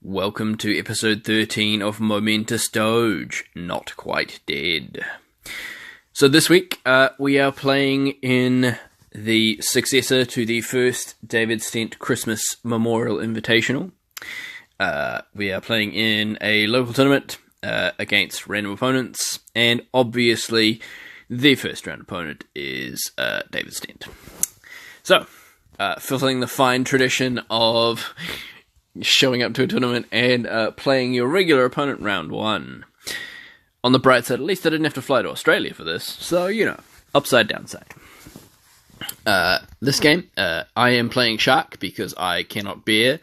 Welcome to episode 13 of Momentous Doge, Not Quite Dead. So this week, we are playing in the successor to the first David Stent Christmas Memorial Invitational. We are playing in a local tournament against random opponents, and obviously the first round opponent is David Stent. So, fulfilling the fine tradition of showing up to a tournament and playing your regular opponent round one. On the bright side, at least I didn't have to fly to Australia for this, so, you know, upside downside. This game, I am playing Shark because I cannot bear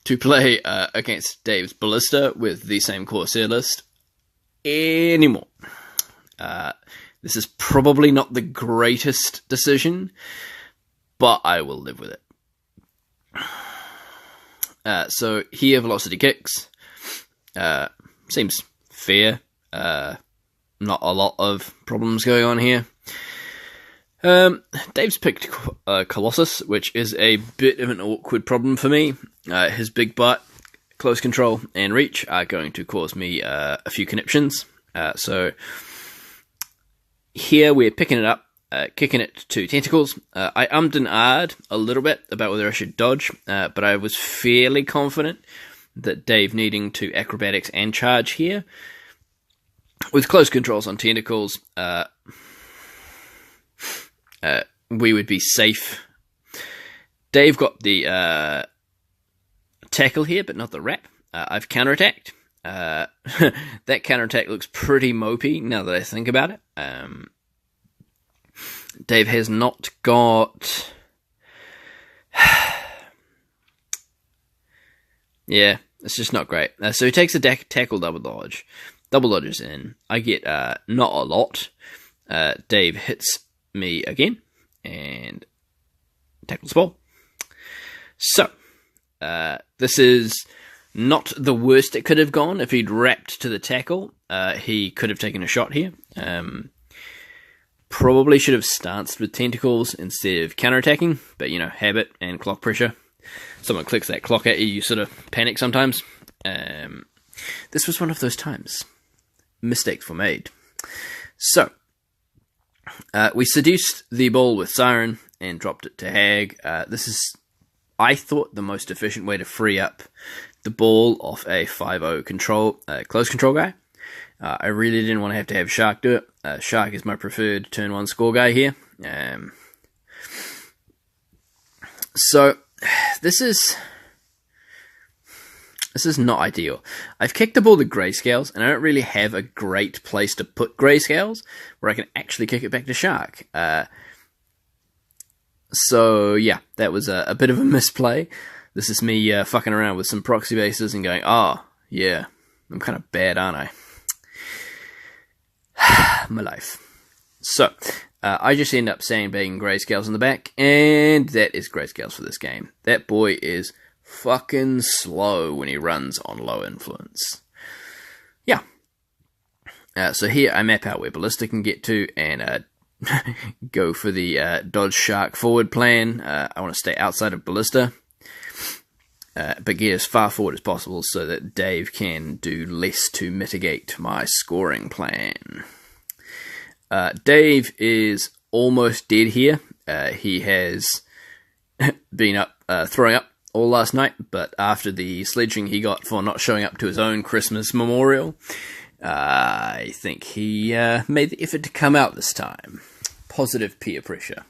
to play against Dave's Ballista with the same Corsair list anymore. This is probably not the greatest decision, but I will live with it. So here, velocity kicks. Seems fair. Not a lot of problems going on here. Dave's picked Colossus, which is a bit of an awkward problem for me. His big butt, close control, and reach are going to cause me a few conniptions. So here we're picking it up. Kicking it to tentacles. I ummed and ahed a little bit about whether I should dodge, but I was fairly confident that Dave needing to acrobatics and charge here, with close controls on tentacles, we would be safe. Dave got the tackle here, but not the wrap. I've counterattacked. That counterattack looks pretty mopey now that I think about it. Dave has not got... yeah, it's just not great. So he takes a tackle double dodge. Double dodges in. I get not a lot. Dave hits me again. And tackles the ball. So, this is not the worst it could have gone. If he'd wrapped to the tackle, he could have taken a shot here. Probably should have stanced with tentacles instead of counterattacking, but you know, habit and clock pressure. Someone clicks that clock at you, you sort of panic sometimes. This was one of those times. Mistakes were made. So, we seduced the ball with Siren and dropped it to Hag. This is, I thought, the most efficient way to free up the ball off a 5-0 control, close control guy. I really didn't want to have Shark do it. Shark is my preferred turn 1 score guy here. So, this is not ideal. I've kicked the ball to Grayscales, and I don't really have a great place to put Grayscales where I can actually kick it back to Shark. So, yeah, that was a bit of a misplay. This is me fucking around with some proxy bases and going, oh, yeah, I'm kind of bad, aren't I? My life. So, I just end up sandbagging Grayscales in the back, and that is Grayscales for this game. That boy is fucking slow when he runs on low influence. Yeah. So here I map out where Ballista can get to, and go for the dodge Shark forward plan. I want to stay outside of Ballista, but get as far forward as possible so that Dave can do less to mitigate my scoring plan. Dave is almost dead here. He has been up throwing up all last night, but after the sledging he got for not showing up to his own Christmas memorial, I think he made the effort to come out this time. Positive peer pressure.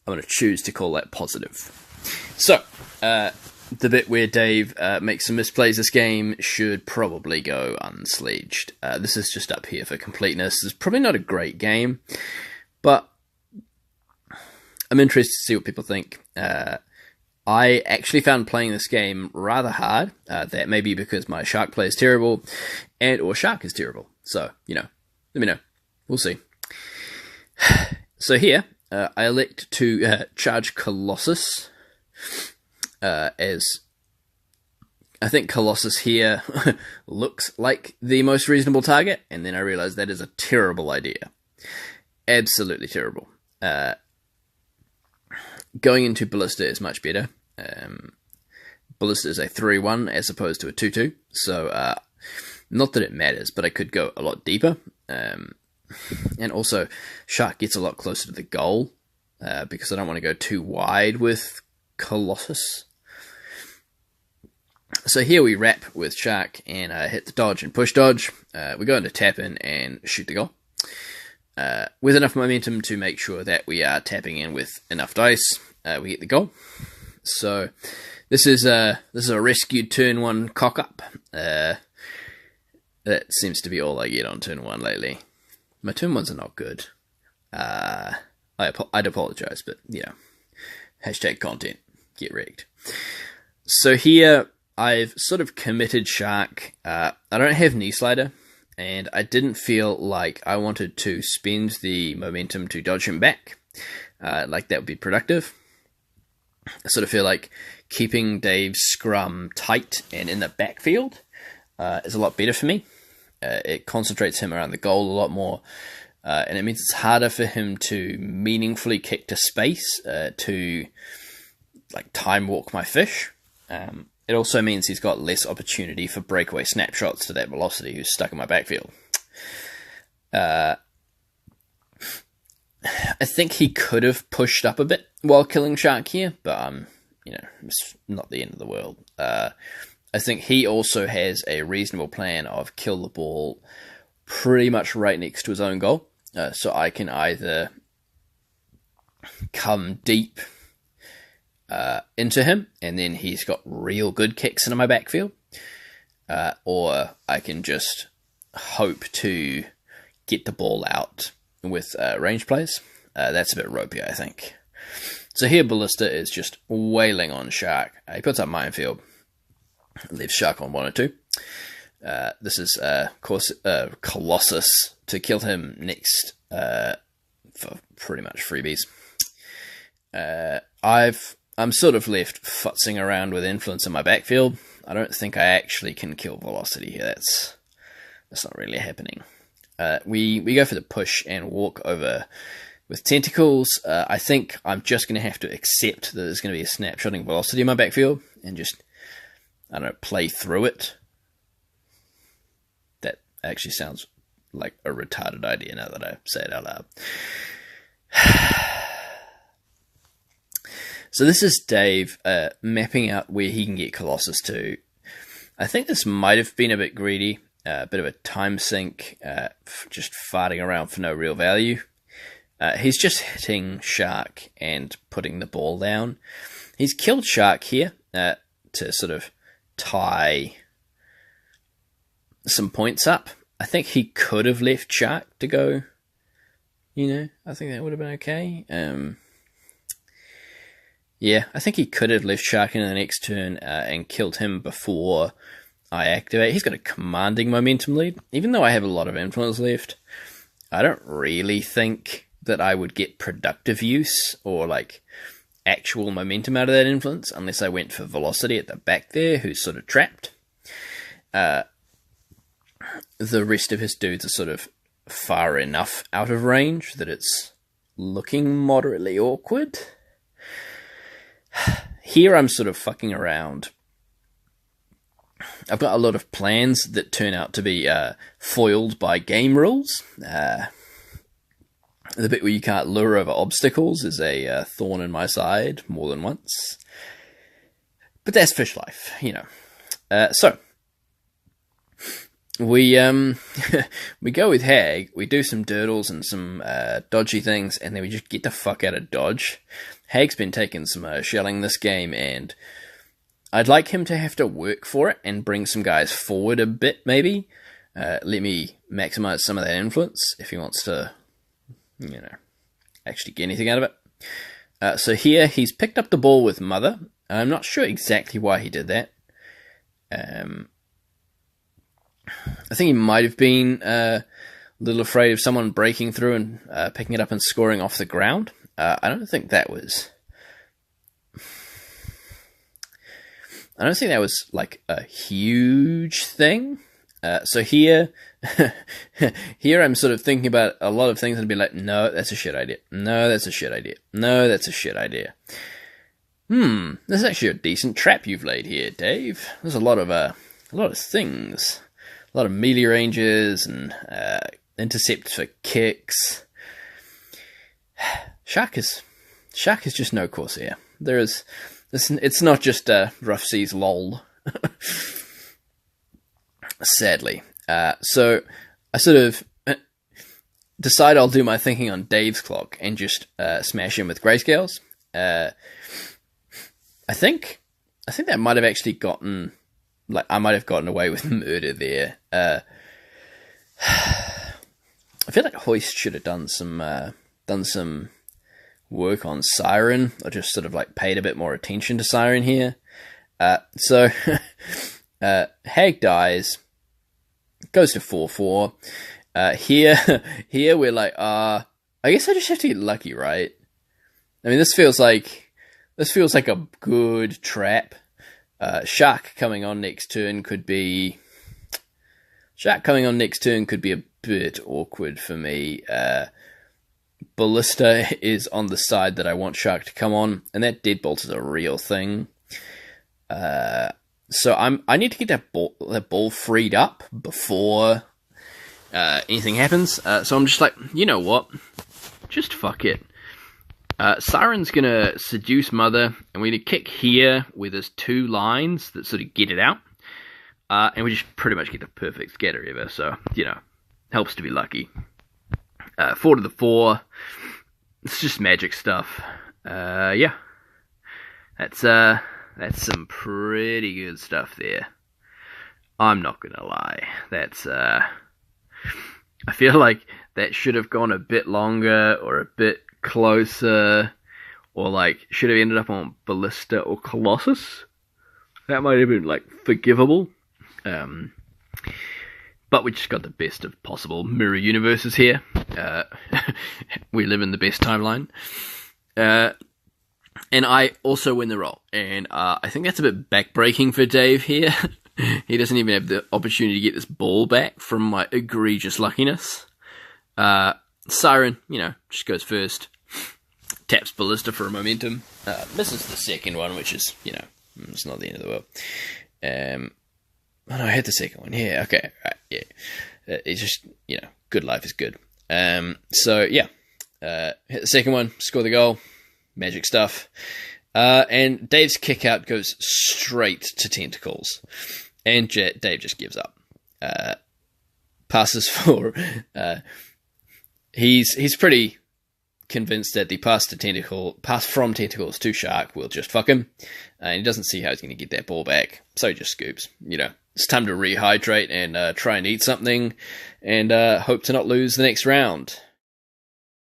I'm going to choose to call that positive. So, the bit where Dave makes some misplays this game should probably go unsledged. This is just up here for completeness. It's probably not a great game, but I'm interested to see what people think. I actually found playing this game rather hard. That may be because my Shark play is terrible, and or Shark is terrible. So, you know, let me know. We'll see. So here, I elect to charge Colossus. As I think Colossus here looks like the most reasonable target, and then I realize that is a terrible idea. Absolutely terrible. Going into Ballista is much better. Ballista is a 3-1 as opposed to a 2-2, so not that it matters, but I could go a lot deeper. And also, Shark gets a lot closer to the goal, because I don't want to go too wide with Colossus. So here we wrap with Shark and hit the dodge and push dodge. We go into tap in and shoot the goal. With enough momentum to make sure that we are tapping in with enough dice, we get the goal. So this is a rescued turn 1 cock up. That seems to be all I get on turn 1 lately. My turn 1s are not good. I'd apologize, but yeah. Hashtag content. Get wrecked. So here, I've sort of committed Shark. I don't have Knee Slider, and I didn't feel like I wanted to spend the momentum to dodge him back. Like that would be productive. I sort of feel like keeping Dave's scrum tight and in the backfield is a lot better for me. It concentrates him around the goal a lot more, and it means it's harder for him to meaningfully kick to space, to like time walk my fish. It also means he's got less opportunity for breakaway snapshots to that velocity who's stuck in my backfield. I think he could have pushed up a bit while killing Shark here, but it's not the end of the world. I think he also has a reasonable plan of kill the ball pretty much right next to his own goal. So I can either come deep into him, and then he's got real good kicks into my backfield, or I can just hope to get the ball out with range plays. That's a bit ropey, I think. So here Ballista is just wailing on Shark. He puts up Minefield, leaves Shark on 1 or 2. This is Colossus to kill him next for pretty much freebies. I'm sort of left futzing around with influence in my backfield. I don't think I actually can kill Velocity here. That's not really happening. We go for the push and walk over with Tentacles. I think I'm just going to have to accept that there's going to be a snapshotting Velocity in my backfield and just, I don't know, play through it. That actually sounds like a retarded idea now that I say it out loud. So this is Dave mapping out where he can get Colossus to. I think this might have been a bit greedy, a bit of a time sink, just farting around for no real value. He's just hitting Shark and putting the ball down. He's killed Shark here to sort of tie some points up. I think he could have left Shark to go, I think that would have been okay. Yeah, I think he could have left Shark in the next turn and killed him before I activate. He's got a commanding momentum lead. Even though I have a lot of influence left, I don't really think that I would get productive use or like actual momentum out of that influence unless I went for Velocity at the back there, who's sort of trapped. The rest of his dudes are sort of far enough out of range that it's looking moderately awkward. Here I'm sort of fucking around. I've got a lot of plans that turn out to be foiled by game rules. The bit where you can't lure over obstacles is a thorn in my side more than once. But that's fish life, So, we we go with Hag, we do some durdles and some dodgy things, and then we just get the fuck out of dodge. Hag's been taking some shelling this game, and I'd like him to have to work for it and bring some guys forward a bit, maybe. Let me maximize some of that influence if he wants to, actually get anything out of it. So here, he's picked up the ball with Mother. I'm not sure exactly why he did that. I think he might have been a little afraid of someone breaking through and picking it up and scoring off the ground. I don't think that was like a huge thing. So here, here I'm sort of thinking about a lot of things and be like, no, that's a shit idea. No, that's a shit idea. No, that's a shit idea. This is actually a decent trap you've laid here, Dave. There's a lot of things. A lot of melee ranges and intercepts for kicks. Shark is just no Corsair. It's not just rough seas lol. Sadly. So I sort of decide I'll do my thinking on Dave's clock and just smash him with grayscales. I think that might have actually gotten, I might have gotten away with murder there. I feel like Hoist should have done some work on Siren, or just sort of paid a bit more attention to Siren here. So Hag dies, goes to 4/4. Here we're I guess I just have to get lucky, right? I mean, this feels like a good trap. Shark coming on next turn could be a bit awkward for me. Ballista is on the side that I want Shark to come on, and that deadbolt is a real thing. So I need to get that ball freed up before anything happens. So I'm just you know what? Just fuck it. Siren's gonna seduce Mother, and we're gonna kick here where there's 2 lines that sort of get it out. And we just pretty much get the perfect scatter ever, so, helps to be lucky. 4 to the 4. It's just magic stuff. Yeah. That's some pretty good stuff there. I'm not gonna lie. I feel like that should have gone a bit longer, or a bit closer, or should have ended up on Ballista or Colossus. That might have been forgivable. But we just got the best of possible mirror universes here. We live in the best timeline. And I also win the roll. And I think that's a bit backbreaking for Dave here. He doesn't even have the opportunity to get this ball back from my egregious luckiness. Siren, just goes first. Taps Ballista for a momentum. Misses the second one, which is, it's not the end of the world. Oh no, I had the second one. Yeah, okay. Right, yeah. It's just, good life is good. So, yeah. Hit the second one, score the goal. Magic stuff. And Dave's kick out goes straight to Tentacles. And Dave just gives up. Passes for... He's pretty convinced that the pass from Tentacles to Shark will just fuck him. And he doesn't see how he's going to get that ball back. So he just scoops. It's time to rehydrate and try and eat something. And hope to not lose the next round.